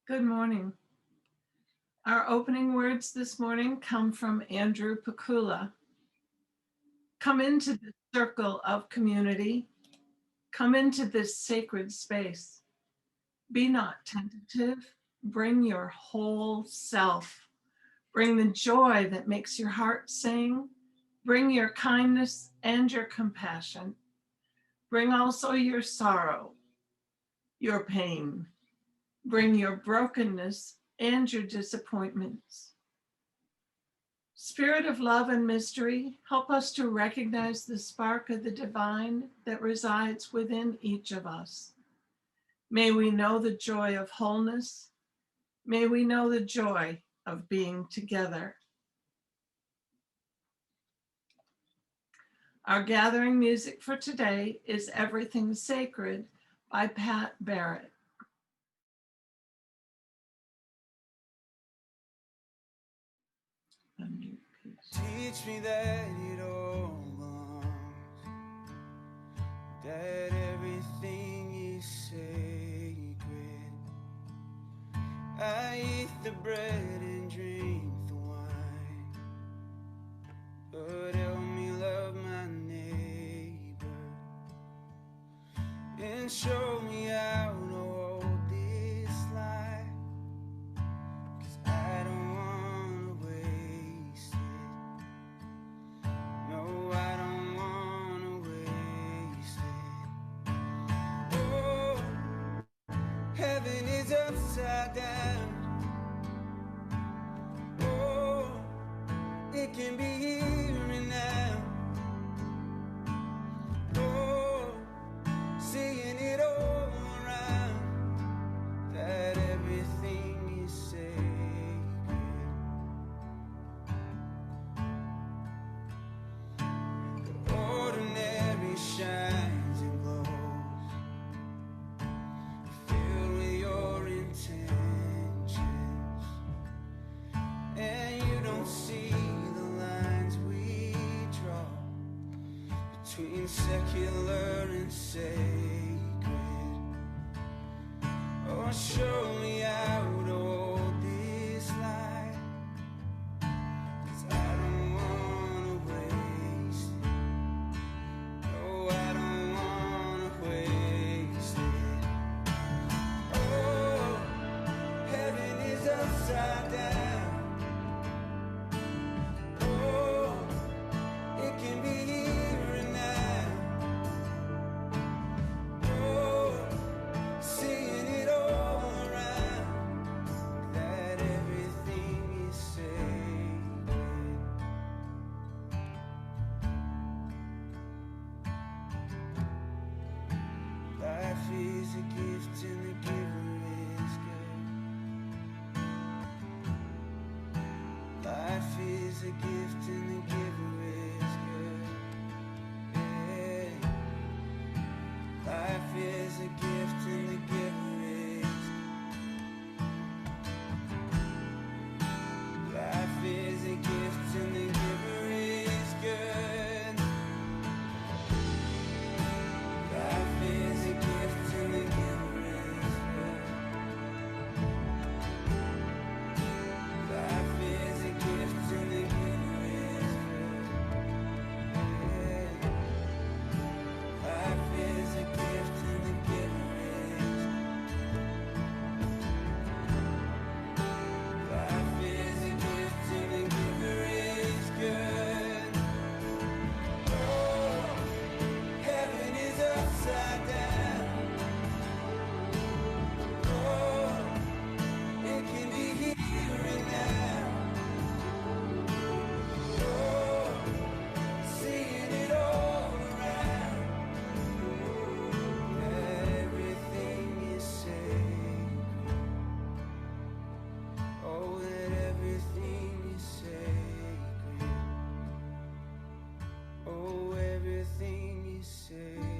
Good morning. Our opening words this morning come from Andrew Pakula. Come into the circle of community. Come into this sacred space. Be not tentative. Bring your whole self. Bring the joy that makes your heart sing. Bring your kindness and your compassion. Bring also your sorrow, your pain. Bring your brokenness and your disappointments. Spirit of love and mystery, help us to recognize the spark of the divine that resides within each of us. May we know the joy of wholeness. May we know the joy of being together. Our gathering music for today is Everything Sacred by Pat Barrett. Teach me that it all belongs, that everything is sacred. I eat the bread and drink the wine, but help me love my neighbor and show me how to hold this life, 'cause I don't wanna waste it. No, I don't wanna waste it. Oh, heaven is upside down. Oh, it can be here and now. Oh, seeing it all around, that everything is sacred. The ordinary shines and glows, filled with your intentions, and you don't see the lines we draw between secular and sacred. Oh, show me how to hold this light, 'cause I don't wanna waste it. No, I don't wanna waste it. Oh, heaven is upside down. Oh, it can be here and now. Oh, seeing it all around, that everything is sacred. Life is a gift and the giver is good. Life is a gift and the giver is good. Yeah. Life is a gift and the giver is good. Life is a gift and the giver is good. Life is a gift and the giver is good. Life is a gift and the giver is good. Life is a gift and the giver is good. Life is a gift and the giver is good. Oh, heaven is upside down. Oh, it can be here and now. Oh, seeing it all around, everything is sacred. Oh, that everything is sacred. Oh, everything is sacred.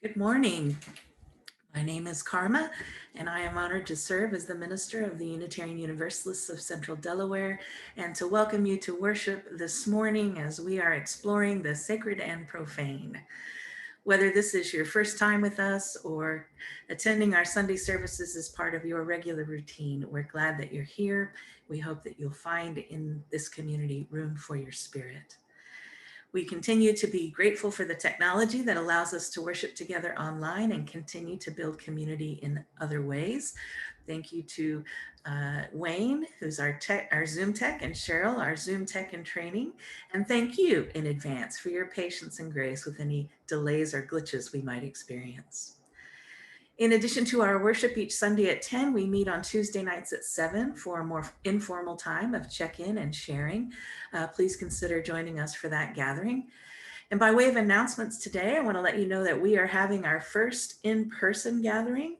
Good morning. My name is Karma, and I am honored to serve as the minister of the Unitarian Universalists of Central Delaware and to welcome you to worship this morning as we are exploring the sacred and profane. Whether this is your first time with us or attending our Sunday services as part of your regular routine, we're glad that you're here. We hope that you'll find in this community room for your spirit. We continue to be grateful for the technology that allows us to worship together online and continue to build community in other ways. Thank you to Wayne, who's our Zoom tech, and Cheryl, our Zoom tech and training. And thank you in advance for your patience and grace with any delays or glitches we might experience. In addition to our worship each Sunday at 10, we meet on Tuesday nights at 7 for a more informal time of check-in and sharing. Please consider joining us for that gathering. And by way of announcements today, I want to let you know that we are having our first in-person gathering.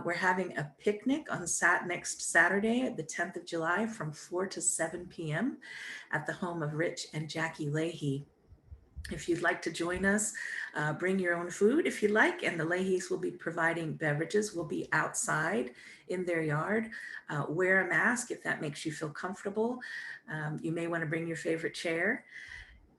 We're having a picnic on next Saturday, the 10th of July, from 4 to 7 p.m. at the home of Rich and Jackie Leahy. If you'd like to join us, bring your own food if you like, and the Leahys will be providing beverages. We'll be outside in their yard. Wear a mask if that makes you feel comfortable. You may want to bring your favorite chair.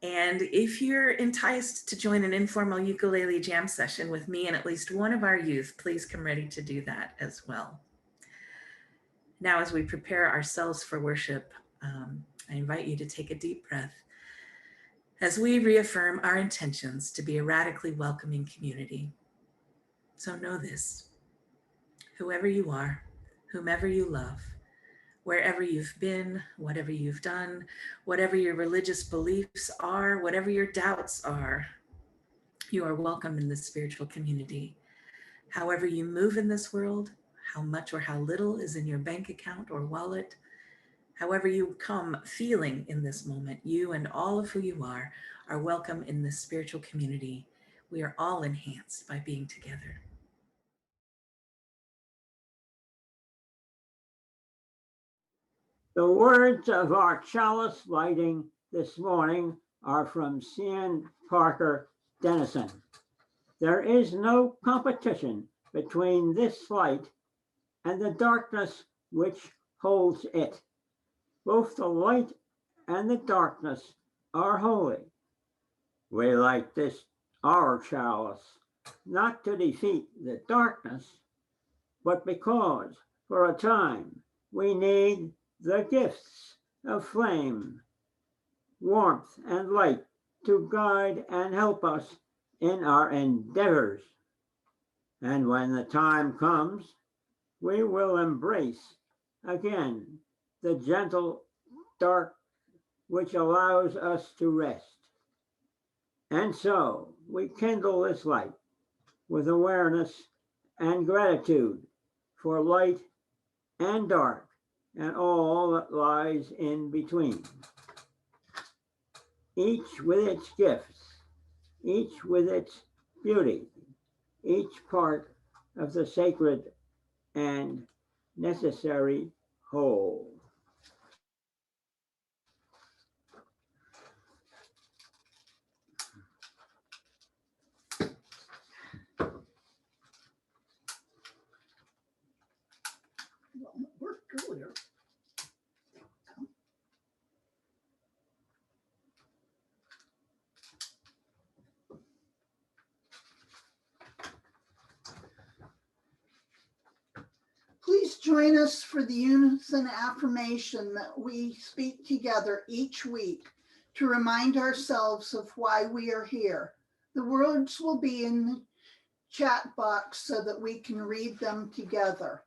And if you're enticed to join an informal ukulele jam session with me and at least one of our youth, please come ready to do that as well. Now, as we prepare ourselves for worship, I invite you to take a deep breath as we reaffirm our intentions to be a radically welcoming community. So know this: whoever you are, whomever you love, wherever you've been, whatever you've done, whatever your religious beliefs are, whatever your doubts are, you are welcome in this spiritual community. However you move in this world, how much or how little is in your bank account or wallet, however you come feeling in this moment, you and all of who you are welcome in this spiritual community. We are all enhanced by being together. The words of our chalice lighting this morning are from C.N. Parker Dennison. There is no competition between this light and the darkness which holds it. Both the light and the darkness are holy. We light this, our chalice, not to defeat the darkness, but because for a time we need the gifts of flame, warmth, and light to guide and help us in our endeavors. And when the time comes, we will embrace again the gentle dark which allows us to rest. And so we kindle this light with awareness and gratitude for light and dark and all that lies in between. Each with its gifts, each with its beauty, each part of the sacred and necessary whole. Well, it worked earlier. Please join us for the unison affirmation that we speak together each week to remind ourselves of why we are here. The words will be in the chat box so that we can read them together.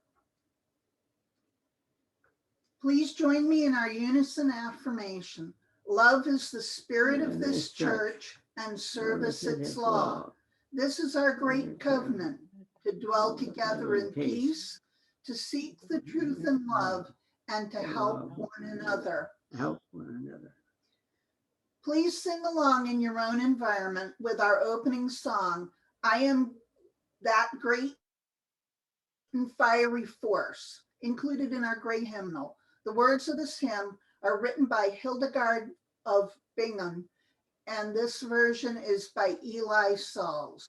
Please join me in our unison affirmation. Love is the spirit of this church and service its law. This is our great covenant, to dwell together in peace, to seek the truth in love, and to help one another. Please sing along in your own environment with our opening song, I Am That Great and Fiery Force, included in our great hymnal. The words of this hymn are written by Hildegard of Bingen, and this version is by Eli Sauls.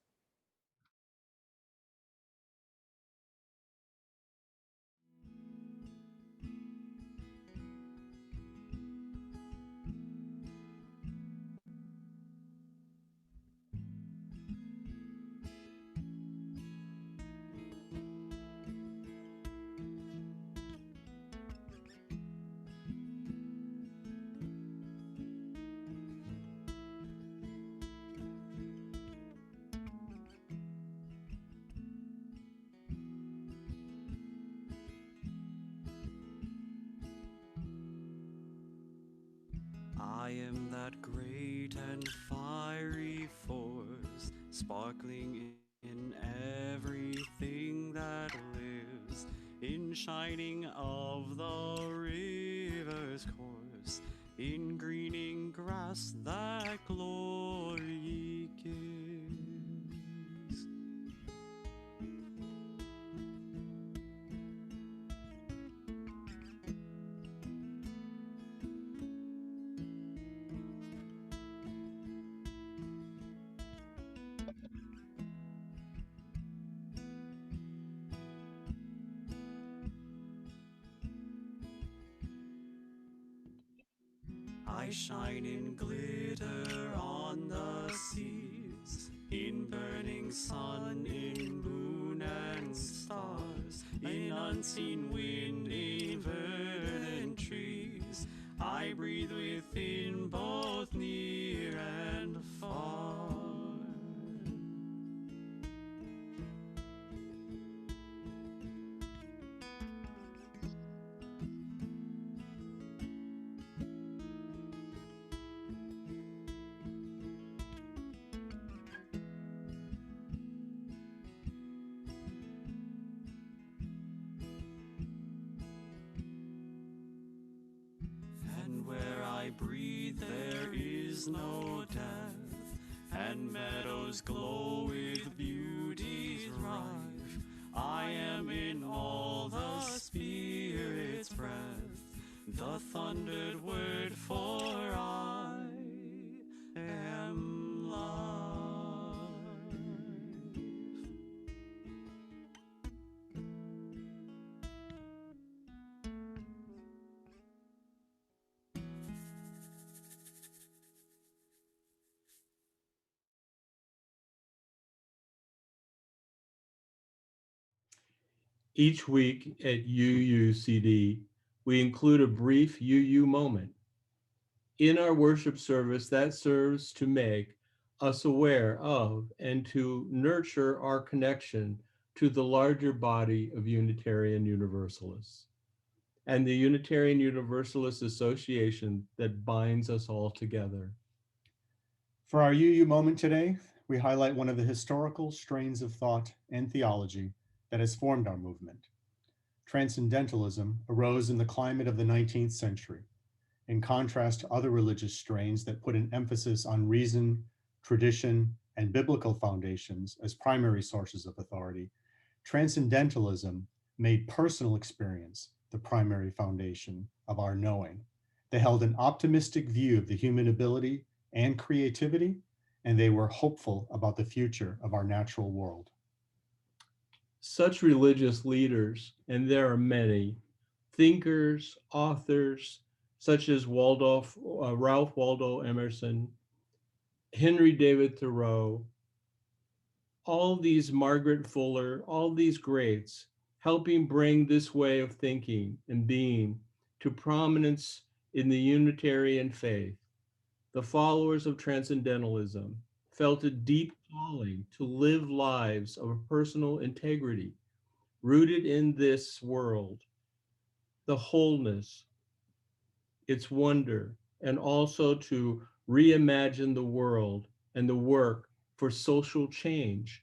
I am that great and fiery force, sparkling in everything that lives, in shining of the river's course, in greening grass that glory gives. I shine in glitter on the seas, in burning sun, in moon and stars, in unseen wind, in verdant trees. I breathe within both near and far. And where I breathe there is no death, and meadows glow with beauty's rife. I am in all the Spirit's breath, the thundered word, for I am life. Each week at UUCD, we include a brief UU moment. In our worship service, that serves to make us aware of and to nurture our connection to the larger body of Unitarian Universalists and the Unitarian Universalist Association that binds us all together. For our UU moment today, we highlight one of the historical strains of thought and theology that has formed our movement. Transcendentalism arose in the climate of the 19th century. In contrast to other religious strains that put an emphasis on reason, tradition, and biblical foundations as primary sources of authority, Transcendentalism made personal experience the primary foundation of our knowing. They held an optimistic view of the human ability and creativity, and they were hopeful about the future of our natural world. Such religious leaders, and there are many, thinkers, authors, such as Ralph Waldo Emerson, Henry David Thoreau, all these Margaret Fuller, all these greats, helping bring this way of thinking and being to prominence in the Unitarian faith. The followers of Transcendentalism felt a deep calling to live lives of personal integrity, rooted in this world, the wholeness, its wonder, and also to reimagine the world and the work for social change.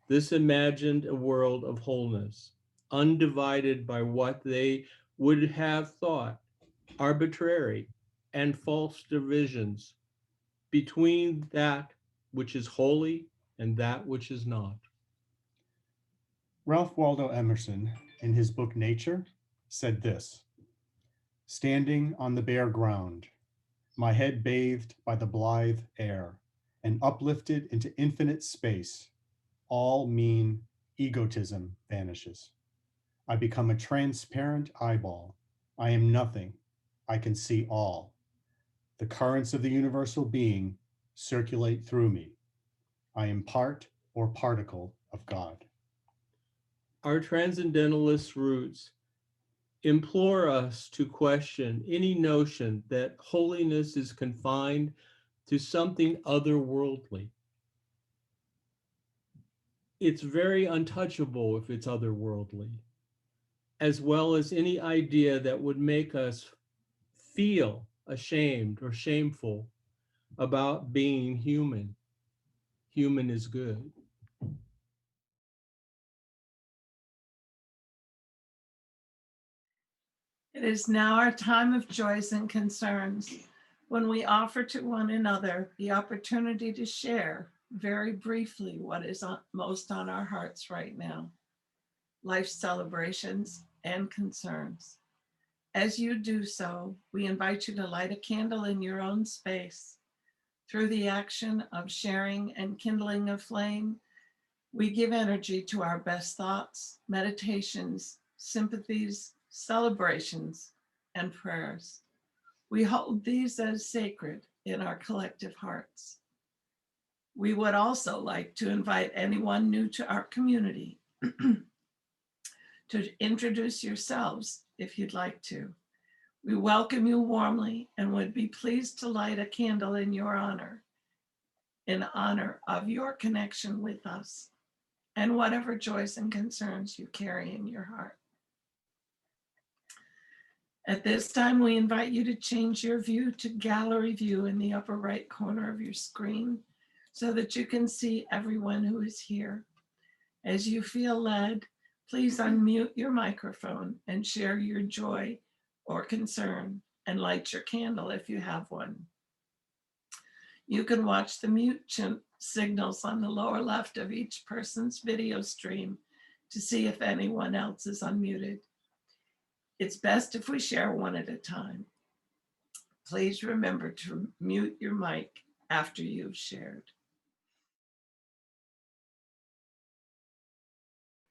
This imagined a world of wholeness, undivided by what they would have thought arbitrary and false divisions between that which is holy and that which is not. Ralph Waldo Emerson, in his book Nature, said this: "Standing on the bare ground, my head bathed by the blithe air, and uplifted into infinite space, all mean egotism vanishes. I become a transparent eyeball. I am nothing. I can see all. The currents of the universal being circulate through me. I am part or particle of God." Our transcendentalist roots implore us to question any notion that holiness is confined to something otherworldly. It's very untouchable if it's otherworldly, as well as any idea that would make us feel ashamed, or shameful about being human. Human is good. It is now our time of joys and concerns, when we offer to one another the opportunity to share very briefly what is most on our hearts right now, life celebrations and concerns. As you do so, we invite you to light a candle in your own space. Through the action of sharing and kindling a flame, we give energy to our best thoughts, meditations, sympathies, celebrations, and prayers. We hold these as sacred in our collective hearts. We would also like to invite anyone new to our community to introduce yourselves if you'd like to. We welcome you warmly and would be pleased to light a candle in honor of your connection with us and whatever joys and concerns you carry in your heart. At this time, we invite you to change your view to gallery view in the upper right corner of your screen so that you can see everyone who is here. As you feel led, please unmute your microphone and share your joy or concern and light your candle if you have one. You can watch the mute signals on the lower left of each person's video stream to see if anyone else is unmuted. It's best if we share one at a time. Please remember to mute your mic after you've shared.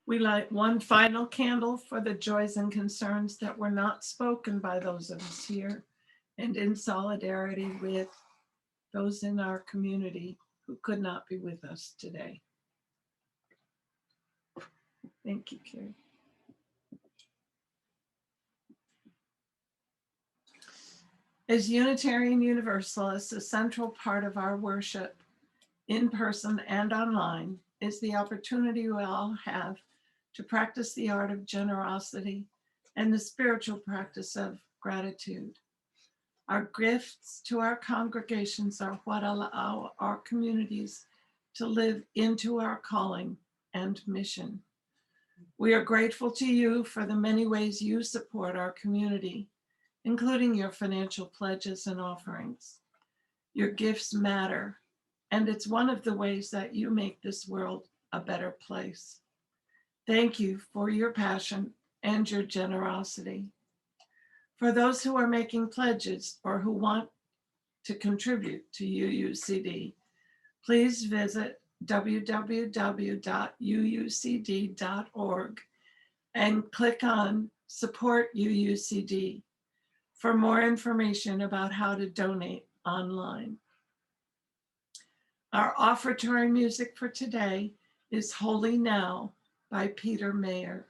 We light one final candle for the joys and concerns that were not spoken by those of us here, and in solidarity with those in our community who could not be with us today. Thank you, Carrie. As Unitarian Universalists, a central part of our worship, in person and online, is the opportunity we all have to practice the art of generosity and the spiritual practice of gratitude. Our gifts to our congregations are what allow our communities to live into our calling and mission. We are grateful to you for the many ways you support our community, including your financial pledges and offerings. Your gifts matter, and it's one of the ways that you make this world a better place. Thank you for your passion and your generosity. For those who are making pledges or who want to contribute to UUCD, please visit www.uucd.org and click on Support UUCD for more information about how to donate online. Our offertory music for today is Holy Now by Peter Mayer.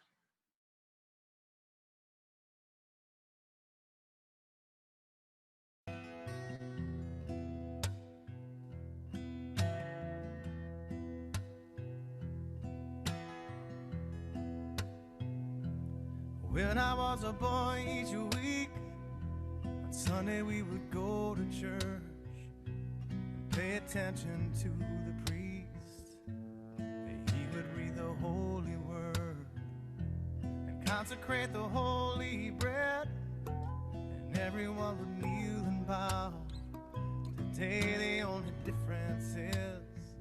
When I was a boy each week, on Sunday we would go to church and pay attention to the priest. He would read the holy word and consecrate the holy bread, and everyone would kneel and bow. Today the only difference is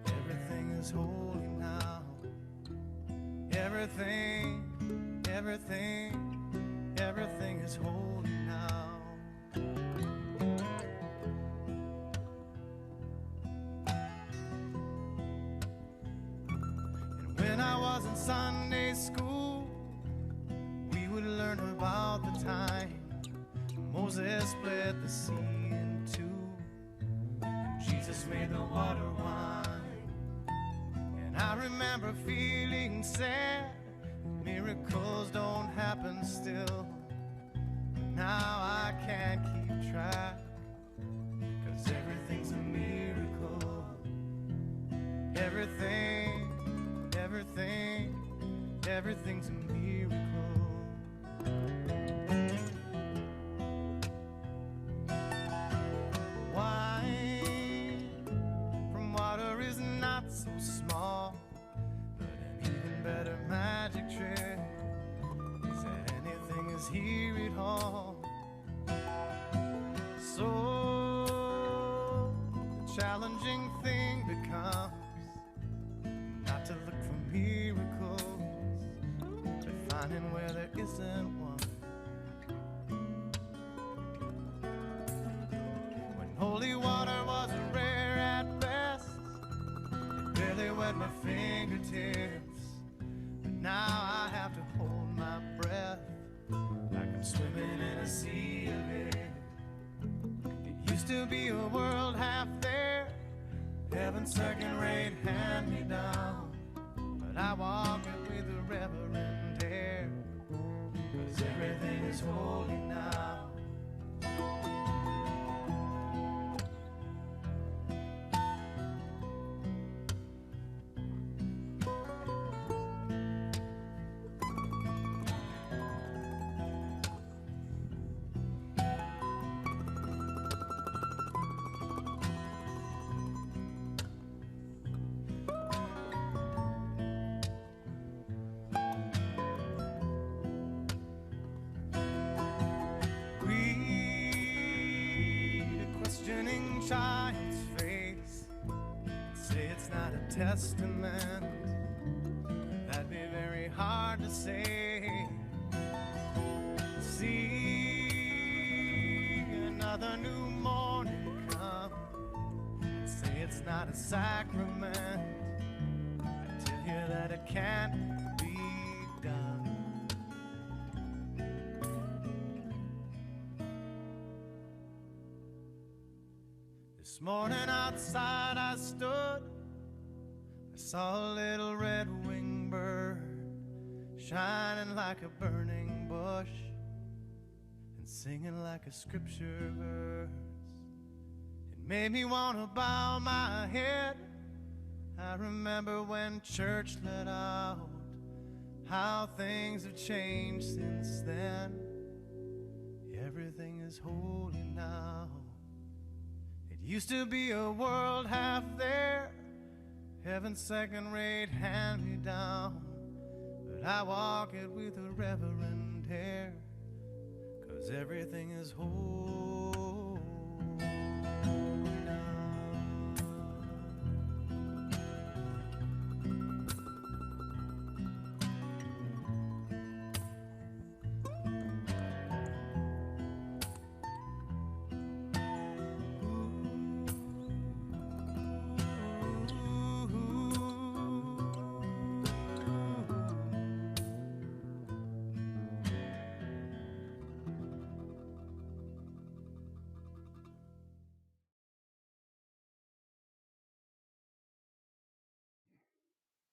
everything is holy now. Everything is holy now. And when I was in Sunday school, we would learn about the time Moses split the sea in two, and Jesus made the water wine. And I remember feeling sad, miracles don't happen still. But now I can't keep track, 'cause everything's a miracle. Everything's a miracle. is hear it all. So the challenging thing becomes not to look for miracles, but finding where there isn't one. When holy water was rare at best, it barely wet my fingertips, but now I have to hold my breath like I'm swimming in a sea of it. It used to be a world half there, heaven's second-rate hand-me-down, but I walk it with a reverent air, 'cause everything is holy now. Read a questioning child's face, say it's not a testament, that'd be very hard to say. See another new morning come, say it's not a sacrament, I tell you that it can't be done. This morning outside I stood, I saw a little red-winged bird shining like a burning bush and singing like a scripture verse. It made me want to bow my head. I remember when church let out, how things have changed since then. Everything is holy now. It used to be a world half there, heaven's second-rate hand-me-down, but I walk it with a reverent air, 'cause everything is holy now.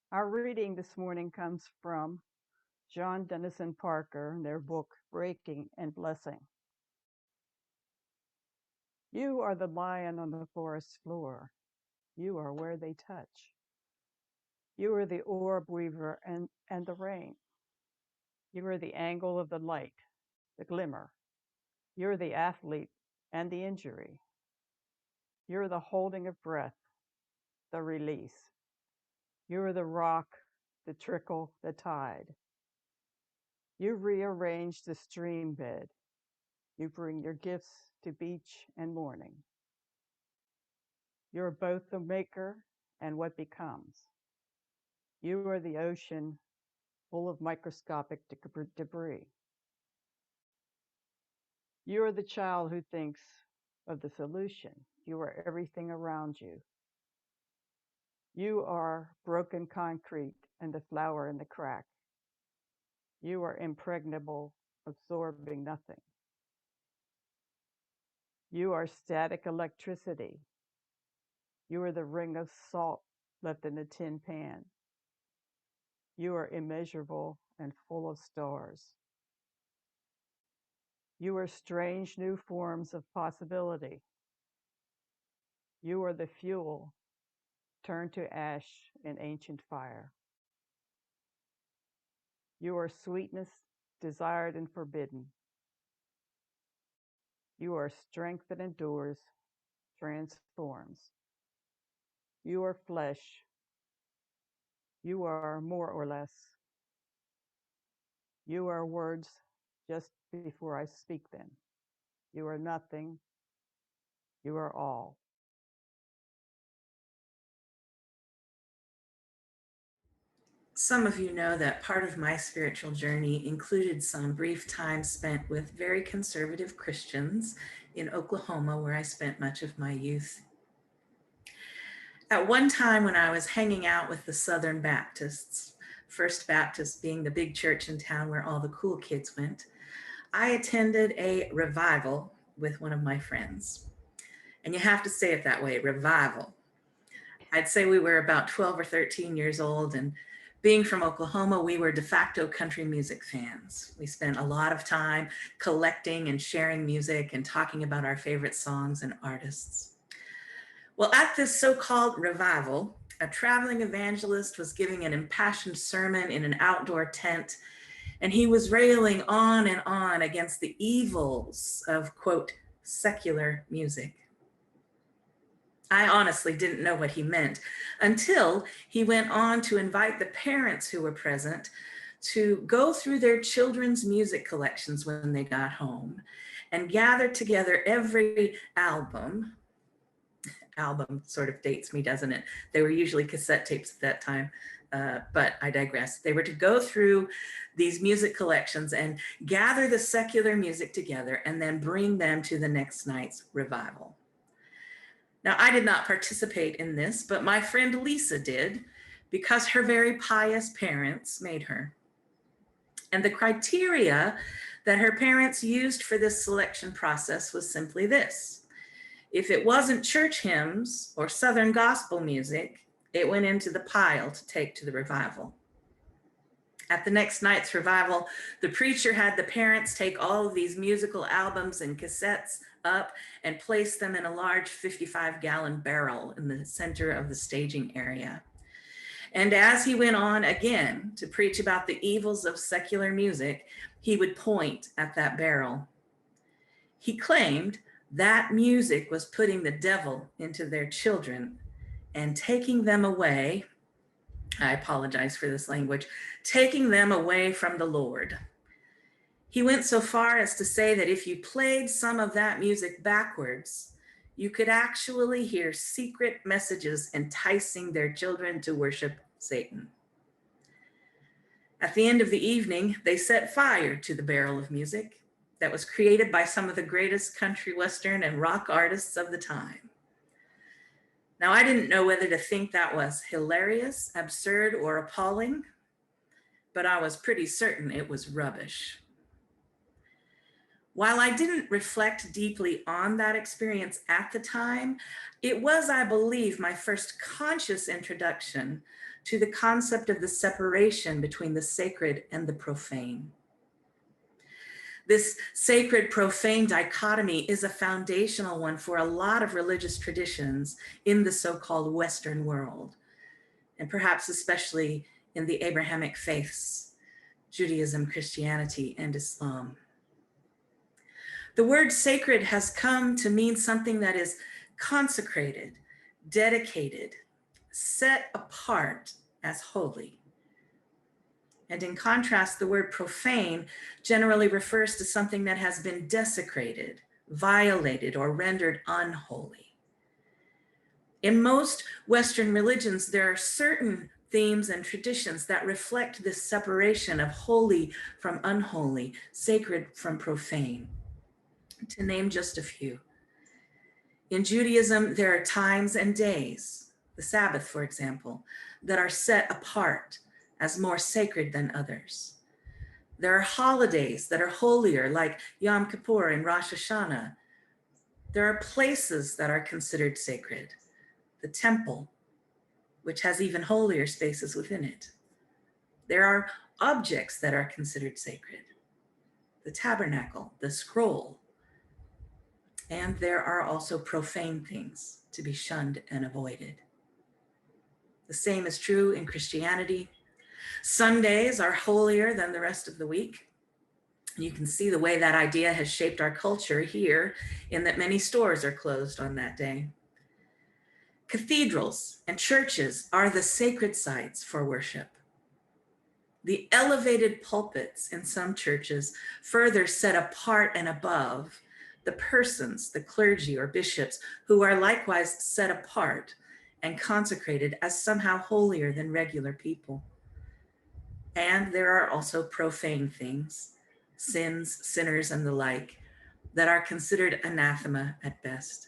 Our reading this morning comes from John Dennison Parker and their book, Breaking and Blessing. You are the lion on the forest floor. You are where they touch. You are the orb weaver and the rain. You are the angle of the light, the glimmer. You're the athlete and the injury. You're the holding of breath, the release. You're the rock, the trickle, the tide. You rearrange the stream bed. You bring your gifts to beach and morning. You're both the maker and what becomes. You are the ocean full of microscopic debris. You are the child who thinks of the solution. You are everything around you. You are broken concrete and the flower in the crack. You are impregnable, absorbing nothing. You are static electricity. You are the ring of salt left in a tin pan. You are immeasurable and full of stars. You are strange new forms of possibility. You are the fuel turned to ash in ancient fire. You are sweetness desired and forbidden. You are strength that endures, transforms. You are flesh. You are more or less. You are words just before I speak them. You are nothing. You are all. Some of you know that part of my spiritual journey included some brief time spent with very conservative Christians in Oklahoma, where I spent much of my youth. At one time when I was hanging out with the Southern Baptists, First Baptist being the big church in town where all the cool kids went, I attended a revival with one of my friends. And you have to say it that way, revival. I'd say we were about 12 or 13 years old, and being from Oklahoma, we were de facto country music fans. We spent a lot of time collecting and sharing music and talking about our favorite songs and artists. Well, at this so-called revival, a traveling evangelist was giving an impassioned sermon in an outdoor tent, and he was railing on and on against the evils of, quote, secular music. I honestly didn't know what he meant until he went on to invite the parents who were present to go through their children's music collections when they got home and gather together every album sort of dates me, doesn't it? They were usually cassette tapes at that time, but I digress. They were to go through these music collections and gather the secular music together and then bring them to the next night's revival. Now, I did not participate in this, but my friend Lisa did, because her very pious parents made her. And the criteria that her parents used for this selection process was simply this: if it wasn't church hymns or Southern gospel music, it went into the pile to take to the revival. At the next night's revival, the preacher had the parents take all of these musical albums and cassettes up and place them in a large 55-gallon barrel in the center of the staging area. And as he went on again to preach about the evils of secular music, he would point at that barrel. He claimed that music was putting the devil into their children and taking them away, I apologize for this language, taking them away from the Lord. He went so far as to say that if you played some of that music backwards, you could actually hear secret messages enticing their children to worship Satan. At the end of the evening, they set fire to the barrel of music that was created by some of the greatest country, western, and rock artists of the time. Now, I didn't know whether to think that was hilarious, absurd, or appalling, but I was pretty certain it was rubbish. While I didn't reflect deeply on that experience at the time, it was, I believe, my first conscious introduction to the concept of the separation between the sacred and the profane. This sacred profane dichotomy is a foundational one for a lot of religious traditions in the so-called Western world, and perhaps especially in the Abrahamic faiths, Judaism, Christianity, and Islam. The word sacred has come to mean something that is consecrated, dedicated, set apart as holy. And in contrast, the word profane generally refers to something that has been desecrated, violated, or rendered unholy. In most Western religions, there are certain themes and traditions that reflect this separation of holy from unholy, sacred from profane. To name just a few. In Judaism, there are times and days, the Sabbath, for example, that are set apart as more sacred than others. There are holidays that are holier, like Yom Kippur and Rosh Hashanah. There are places that are considered sacred. The temple, which has even holier spaces within it. There are objects that are considered sacred. The tabernacle, the scroll. And there are also profane things to be shunned and avoided. The same is true in Christianity. Sundays are holier than the rest of the week. You can see the way that idea has shaped our culture here, in that many stores are closed on that day. Cathedrals and churches are the sacred sites for worship. The elevated pulpits in some churches further set apart and above the persons, the clergy or bishops, who are likewise set apart and consecrated as somehow holier than regular people. And there are also profane things, sins, sinners, and the like, that are considered anathema at best.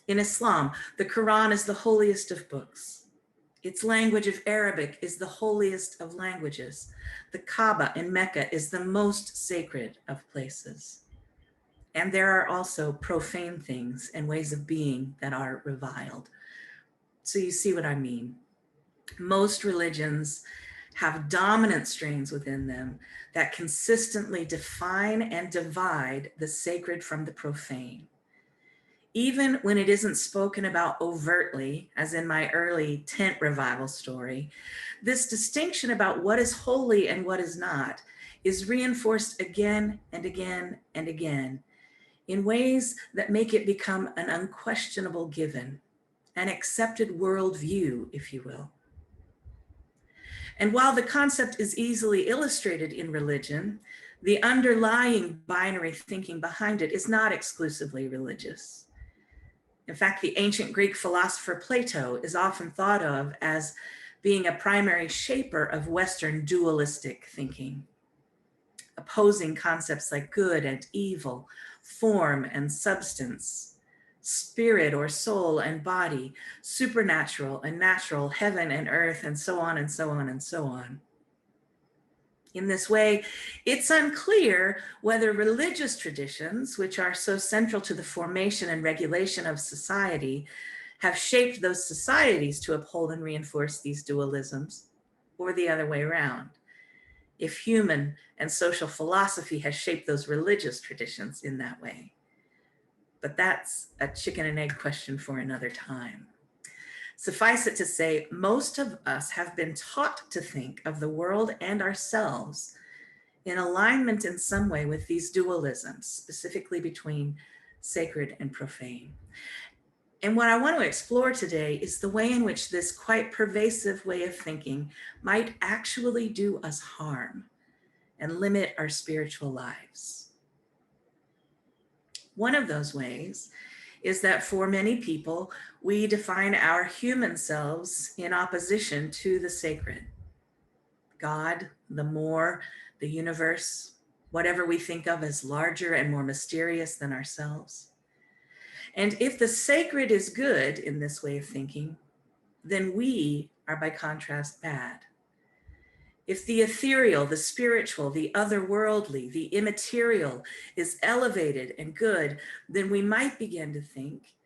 In Islam, the Quran is the holiest of books. Its language of Arabic is the holiest of languages. The Kaaba in Mecca is the most sacred of places. And there are also profane things and ways of being that are reviled. So you see what I mean. Most religions have dominant strains within them that consistently define and divide the sacred from the profane. Even when it isn't spoken about overtly, as in my early tent revival story, this distinction about what is holy and what is not is reinforced again and again and again in ways that make it become an unquestionable given, an accepted worldview, if you will. And while the concept is easily illustrated in religion, the underlying binary thinking behind it is not exclusively religious. In fact, the ancient Greek philosopher Plato is often thought of as being a primary shaper of Western dualistic thinking, opposing concepts like good and evil, form and substance, spirit or soul and body, supernatural and natural, heaven and earth, and so on and so on and so on. In this way, it's unclear whether religious traditions, which are so central to the formation and regulation of society, have shaped those societies to uphold and reinforce these dualisms, or the other way around. If human and social philosophy has shaped those religious traditions in that way. But that's a chicken and egg question for another time. Suffice it to say, most of us have been taught to think of the world and ourselves in alignment in some way with these dualisms, specifically between sacred and profane. And what I want to explore today is the way in which this quite pervasive way of thinking might actually do us harm and limit our spiritual lives. One of those ways is that for many people, we define our human selves in opposition to the sacred. God, the more, the universe, whatever we think of as larger and more mysterious than ourselves. And if the sacred is good in this way of thinking, then we are by contrast bad. If the ethereal, the spiritual, the otherworldly, the immaterial is elevated and good, then we might begin to think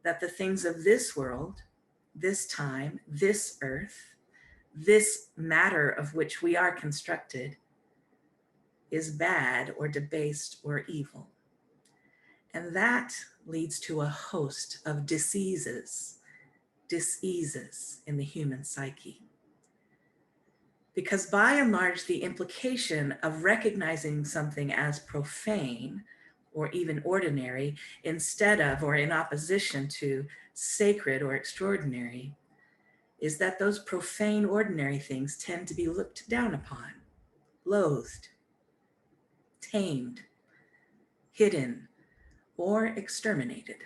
that the things of this world, this time, this earth, this matter of which we are constructed is bad or debased or evil. And that leads to a host of diseases in the human psyche. Because by and large, the implication of recognizing something as profane or even ordinary instead of or in opposition to sacred or extraordinary is that those profane ordinary things tend to be looked down upon, loathed, tamed, hidden, or exterminated.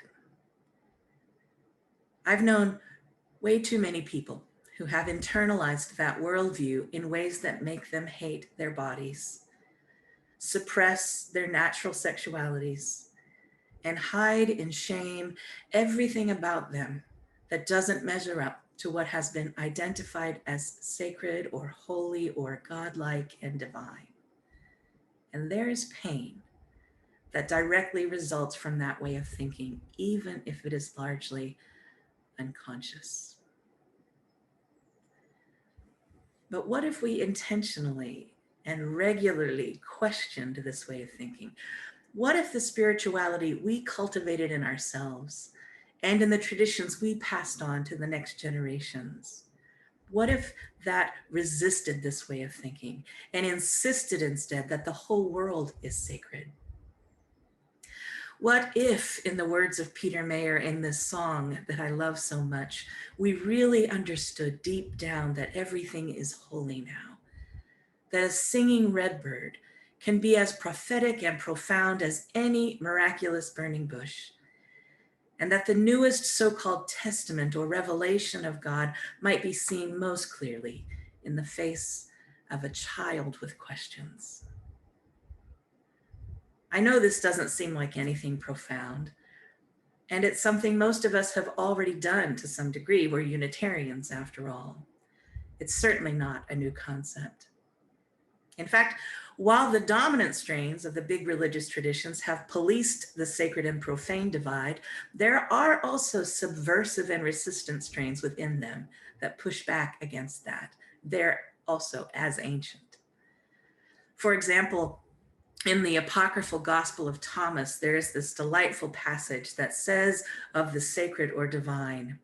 I've known way too many people who have internalized that worldview in ways that make them hate their bodies, suppress their natural sexualities, and hide in shame everything about them that doesn't measure up to what has been identified as sacred or holy or godlike and divine. And there is pain that directly results from that way of thinking, even if it is largely unconscious. But what if we intentionally and regularly questioned this way of thinking? What if the spirituality we cultivated in ourselves and in the traditions we passed on to the next generations, what if that resisted this way of thinking and insisted instead that the whole world is sacred? What if, in the words of Peter Mayer in this song that I love so much, we really understood deep down that everything is holy now, that a singing redbird can be as prophetic and profound as any miraculous burning bush, and that the newest so-called testament or revelation of God might be seen most clearly in the face of a child with questions. I know this doesn't seem like anything profound, and it's something most of us have already done to some degree. We're Unitarians after all. It's certainly not a new concept. In fact, while the dominant strains of the big religious traditions have policed the sacred and profane divide, there are also subversive and resistant strains within them that push back against that. They're also as ancient. For example, in the apocryphal Gospel of Thomas, there is this delightful passage that says of the sacred or divine,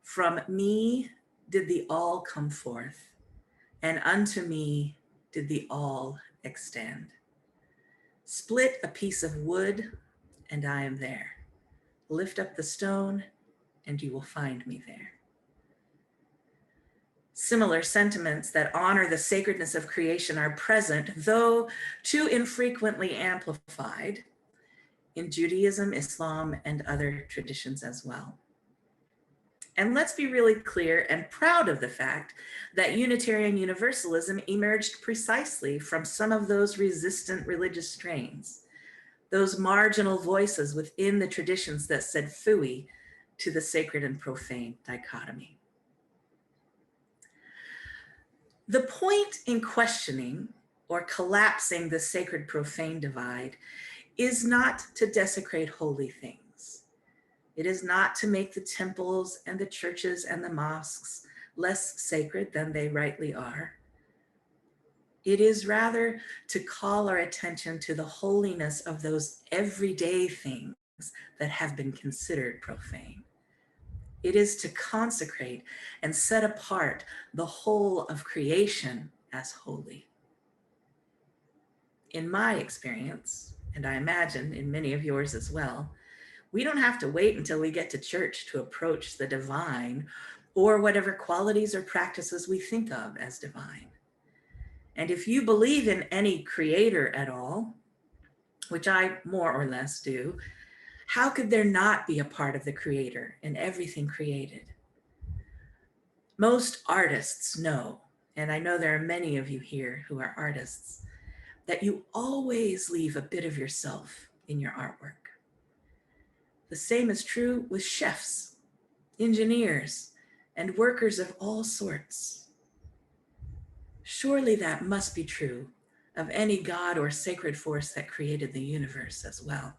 "From me did the all come forth, and unto me did the all extend. Split a piece of wood, and I am there. Lift up the stone, and you will find me there." Similar sentiments that honor the sacredness of creation are present, though too infrequently amplified, in Judaism, Islam, and other traditions as well. And let's be really clear and proud of the fact that Unitarian Universalism emerged precisely from some of those resistant religious strains, those marginal voices within the traditions that said phooey to the sacred and profane dichotomy. The point in questioning or collapsing the sacred profane divide is not to desecrate holy things. It is not to make the temples and the churches and the mosques less sacred than they rightly are. It is rather to call our attention to the holiness of those everyday things that have been considered profane. It is to consecrate and set apart the whole of creation as holy. In my experience, and I imagine in many of yours as well, we don't have to wait until we get to church to approach the divine or whatever qualities or practices we think of as divine. And if you believe in any creator at all, which I more or less do, how could there not be a part of the creator in everything created? Most artists know, and I know there are many of you here who are artists, that you always leave a bit of yourself in your artwork. The same is true with chefs, engineers, and workers of all sorts. Surely that must be true of any God or sacred force that created the universe as well.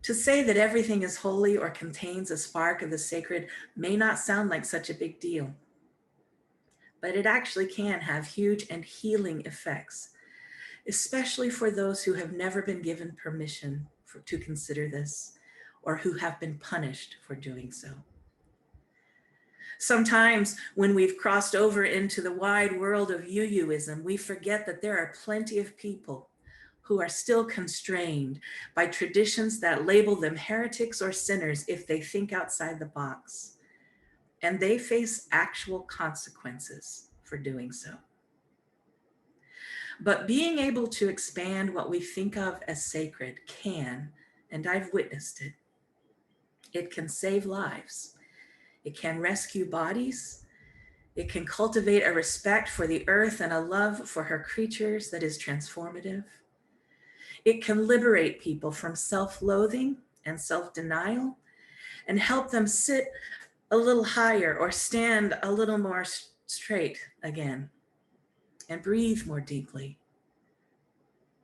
To say that everything is holy or contains a spark of the sacred may not sound like such a big deal, but it actually can have huge and healing effects, especially for those who have never been given permission to consider this, or who have been punished for doing so. Sometimes when we've crossed over into the wide world of UUism, we forget that there are plenty of people who are still constrained by traditions that label them heretics or sinners if they think outside the box, and they face actual consequences for doing so. But being able to expand what we think of as sacred can, and I've witnessed it, it can save lives. It can rescue bodies. It can cultivate a respect for the earth and a love for her creatures that is transformative. It can liberate people from self-loathing and self-denial and help them sit a little higher or stand a little more straight again and breathe more deeply.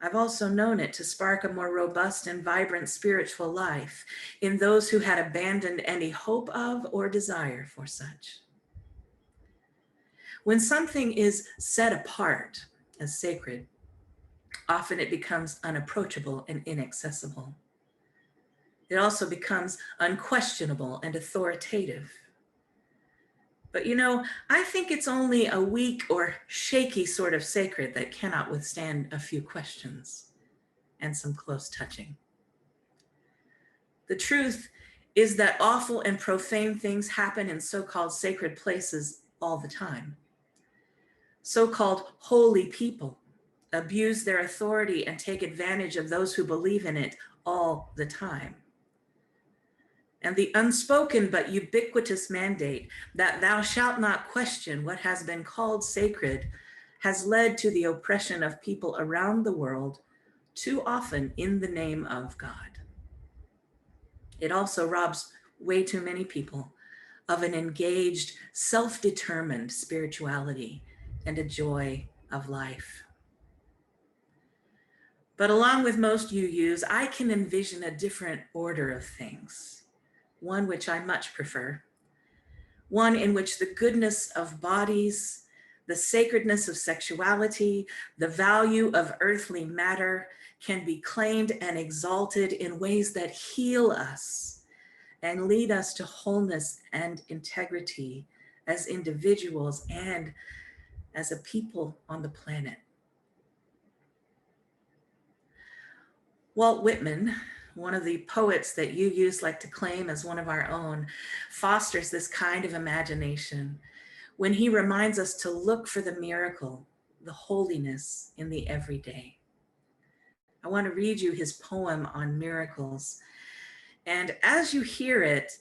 I've also known it to spark a more robust and vibrant spiritual life in those who had abandoned any hope of or desire for such. When something is set apart as sacred, often it becomes unapproachable and inaccessible. It also becomes unquestionable and authoritative. But you know, I think it's only a weak or shaky sort of sacred that cannot withstand a few questions and some close touching. The truth is that awful and profane things happen in so-called sacred places all the time. So-called holy people abuse their authority and take advantage of those who believe in it all the time. And the unspoken but ubiquitous mandate that thou shalt not question what has been called sacred has led to the oppression of people around the world, too often in the name of God. It also robs way too many people of an engaged, self-determined spirituality and a joy of life. But along with most UUs, I can envision a different order of things, one which I much prefer, one in which the goodness of bodies, the sacredness of sexuality, the value of earthly matter can be claimed and exalted in ways that heal us and lead us to wholeness and integrity as individuals and as a people on the planet. Walt Whitman, one of the poets that UUs like to claim as one of our own, fosters this kind of imagination when he reminds us to look for the miracle, the holiness in the everyday. I want to read you his poem on miracles. And as you hear it,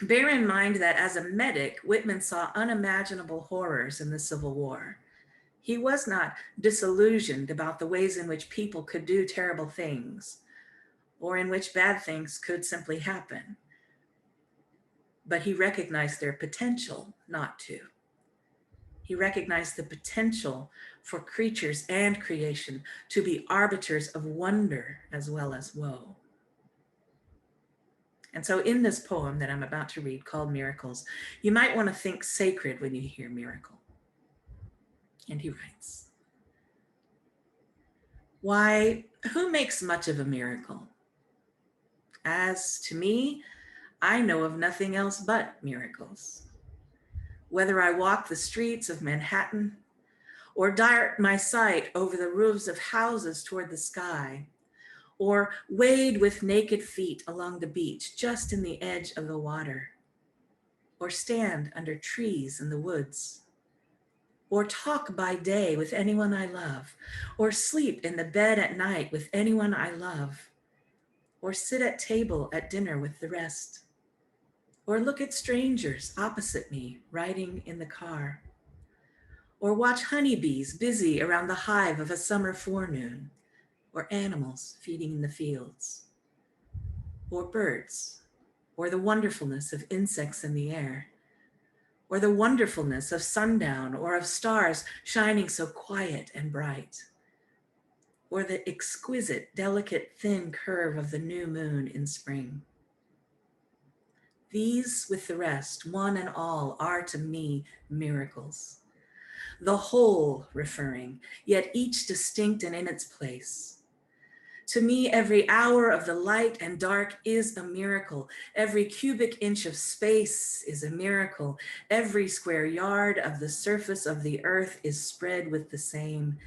bear in mind that as a medic, Whitman saw unimaginable horrors in the Civil War. He was not disillusioned about the ways in which people could do terrible things or in which bad things could simply happen. But he recognized their potential not to. He recognized the potential for creatures and creation to be arbiters of wonder as well as woe. And so in this poem that I'm about to read called Miracles, you might want to think sacred when you hear miracle. And he writes, "Why, who makes much of a miracle? As to me, I know of nothing else but miracles. Whether I walk the streets of Manhattan or dart my sight over the roofs of houses toward the sky, or wade with naked feet along the beach just in the edge of the water, or stand under trees in the woods, or talk by day with anyone I love, or sleep in the bed at night with anyone I love, or sit at table at dinner with the rest, or look at strangers opposite me riding in the car, or watch honeybees busy around the hive of a summer forenoon, or animals feeding in the fields, or birds, or the wonderfulness of insects in the air, or the wonderfulness of sundown or of stars shining so quiet and bright, or the exquisite, delicate, thin curve of the new moon in spring. These, with the rest, one and all, are to me miracles. The whole referring, yet each distinct and in its place. To me, every hour of the light and dark is a miracle. Every cubic inch of space is a miracle. Every square yard of the surface of the earth is spread with the same.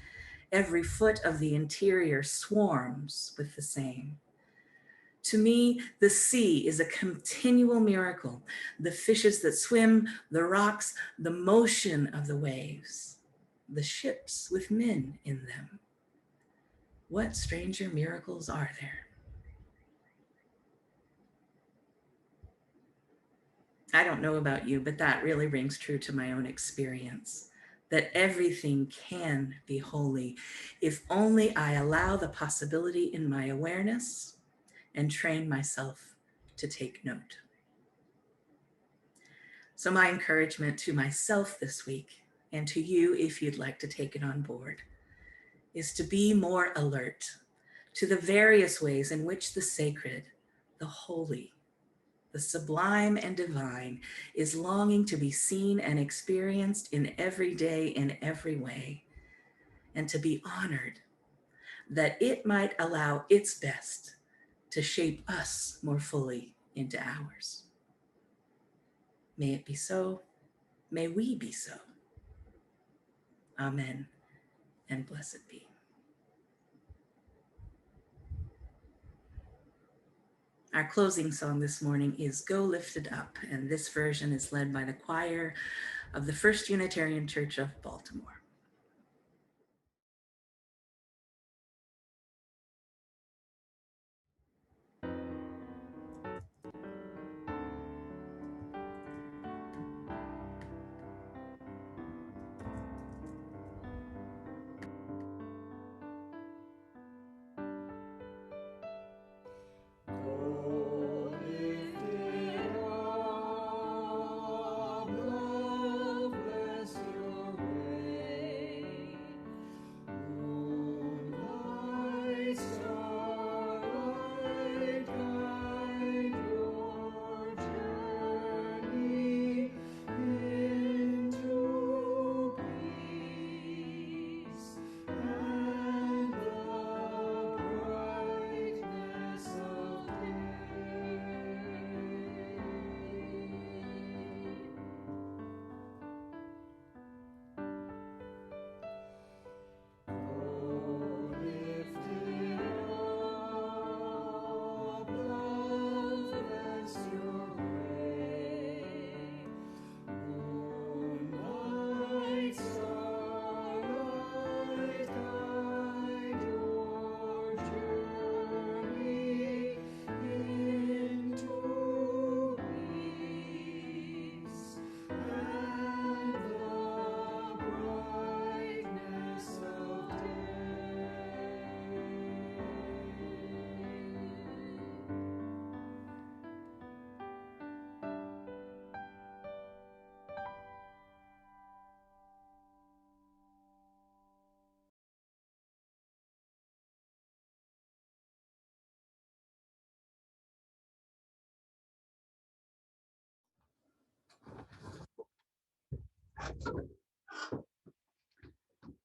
Every foot of the interior swarms with the same. To me, the sea is a continual miracle. The fishes that swim, the rocks, the motion of the waves, the ships with men in them. What stranger miracles are there? I don't know about you, but that really rings true to my own experience, that everything can be holy if only I allow the possibility in my awareness and train myself to take note. So my encouragement to myself this week, and to you if you'd like to take it on board, is to be more alert to the various ways in which the sacred, the holy, the sublime and divine is longing to be seen and experienced in every day in every way, and to be honored that it might allow its best to shape us more fully into ours. May it be so. May we be so. Amen, and blessed be. Our closing song this morning is Go Lifted Up, and this version is led by the choir of the First Unitarian Church of Baltimore.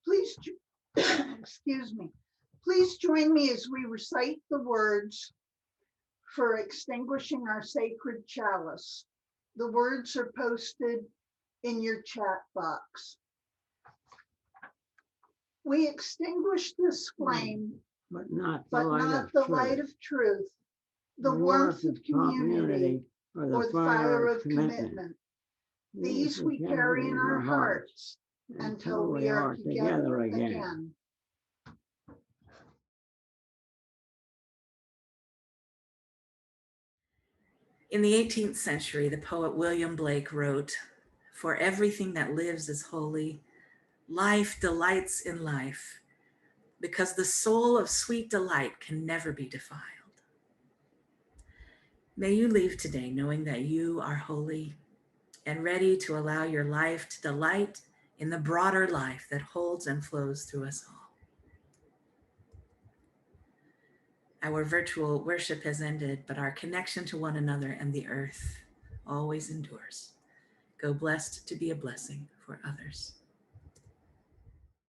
Please, excuse me. Please join me as we recite the words for extinguishing our sacred chalice. The words are posted in your chat box. We extinguish this flame, but not the but light not of the truth, light of truth, the warmth of community, or or the fire of commitment. These we carry in our hearts until we are together again. In the 18th century, the poet William Blake wrote, "For everything that lives is holy. Life delights in life, because the soul of sweet delight can never be defiled." May you leave today knowing that you are holy and ready to allow your life to delight in the broader life that holds and flows through us all. Our virtual worship has ended, but our connection to one another and the earth always endures. Go blessed to be a blessing for others.